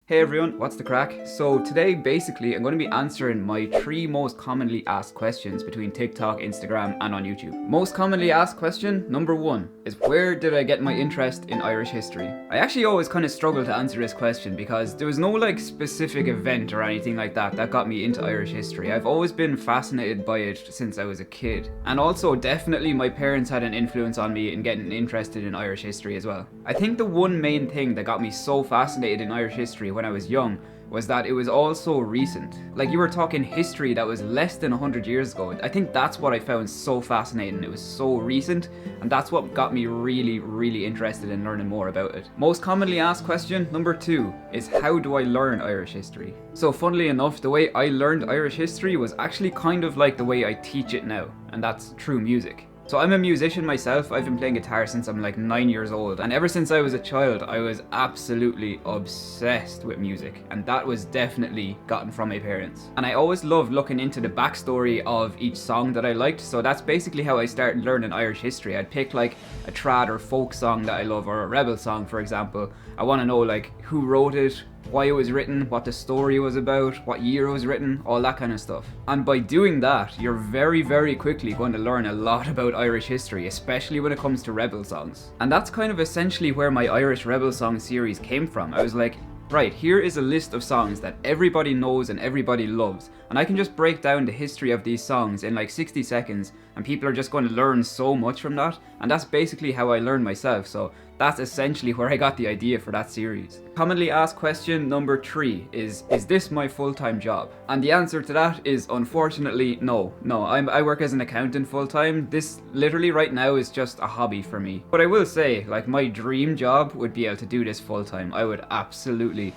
Hey everyone, what's the crack? So today basically I'm going to be answering my 3 most commonly asked questions between TikTok, Instagram and on YouTube. Most commonly asked question number 1 is where did I get my interest in Irish history? I actually always kind of struggle to answer this question because there was no specific event or anything like that got me into Irish history. I've always been fascinated by it since I was a kid. And also definitely my parents had an influence on me in getting interested in Irish history as well. I think the one main thing that got me so fascinated in Irish history when I was young was that it was all so recent. Like, you were talking history that was less than 100 years ago. I think that's what I found so fascinating. It was so recent, and that's what got me really interested in learning more about it. Most commonly asked question number 2 is how do I learn Irish history? So funnily enough, the way I learned Irish history was actually kind of like the way I teach it now, and that's through music. So I'm a musician myself. I've been playing guitar since I'm 9 years old, and ever since I was a child I was absolutely obsessed with music, and that was definitely gotten from my parents. And I always loved looking into the backstory of each song that I liked, so that's basically how I started learning Irish history. I'd pick a trad or folk song that I love, or a rebel song for example. I want to know who wrote it, why it was written, what the story was about, what year it was written, all that kind of stuff. And by doing that, you're very quickly going to learn a lot about Irish history, especially when it comes to rebel songs. And that's kind of essentially where my Irish rebel song series came from. I was like, right, here is a list of songs that everybody knows and everybody loves, and I can just break down the history of these songs in 60 seconds, and people are just going to learn so much from that. And that's basically how I learned myself, so that's essentially where I got the idea for that series. Commonly asked question number 3 is this my full-time job? And the answer to that is unfortunately no. I work as an accountant full-time. This literally right now is just a hobby for me. But I will say, my dream job would be able to do this full-time. I would absolutely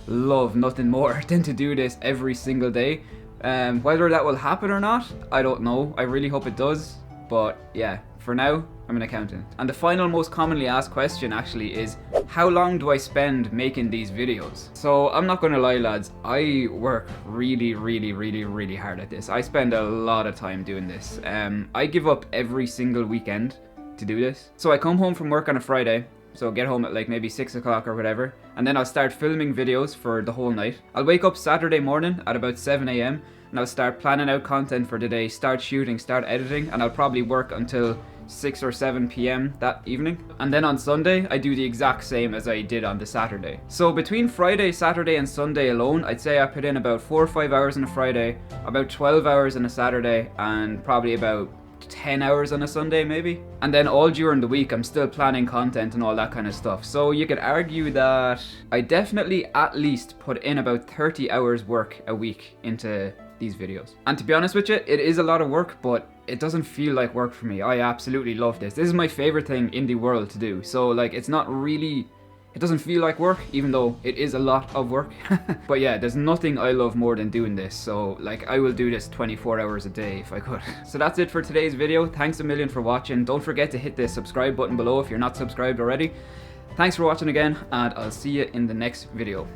love nothing more than to do this every single day. Whether that will happen or not, I don't know. I really hope it does. But yeah, for now, I'm an accountant. And the final most commonly asked question actually is, how long do I spend making these videos? So I'm not gonna lie lads, I work really hard at this. I spend a lot of time doing this. I give up every single weekend to do this. So I come home from work on a Friday, so get home at maybe 6 o'clock or whatever, and then I'll start filming videos for the whole night. I'll wake up Saturday morning at about 7 AM and I'll start planning out content for the day, start shooting, start editing, and I'll probably work until 6 or 7 PM that evening. And then on Sunday, I do the exact same as I did on the Saturday. So between Friday, Saturday and Sunday alone, I'd say I put in about 4 or 5 hours on a Friday, about 12 hours on a Saturday, and probably about 10 hours on a Sunday maybe. And then all during the week I'm still planning content and all that kind of stuff. So you could argue that I definitely at least put in about 30 hours work a week into these videos. And to be honest with you, it is a lot of work, but it doesn't feel like work for me. I absolutely love this. This is my favorite thing in the world to do. So it's not really, it doesn't feel like work, even though it is a lot of work. But yeah, there's nothing I love more than doing this. So I will do this 24 hours a day if I could. So that's it for today's video. Thanks a million for watching. Don't forget to hit the subscribe button below if you're not subscribed already. Thanks for watching again, and I'll see you in the next video.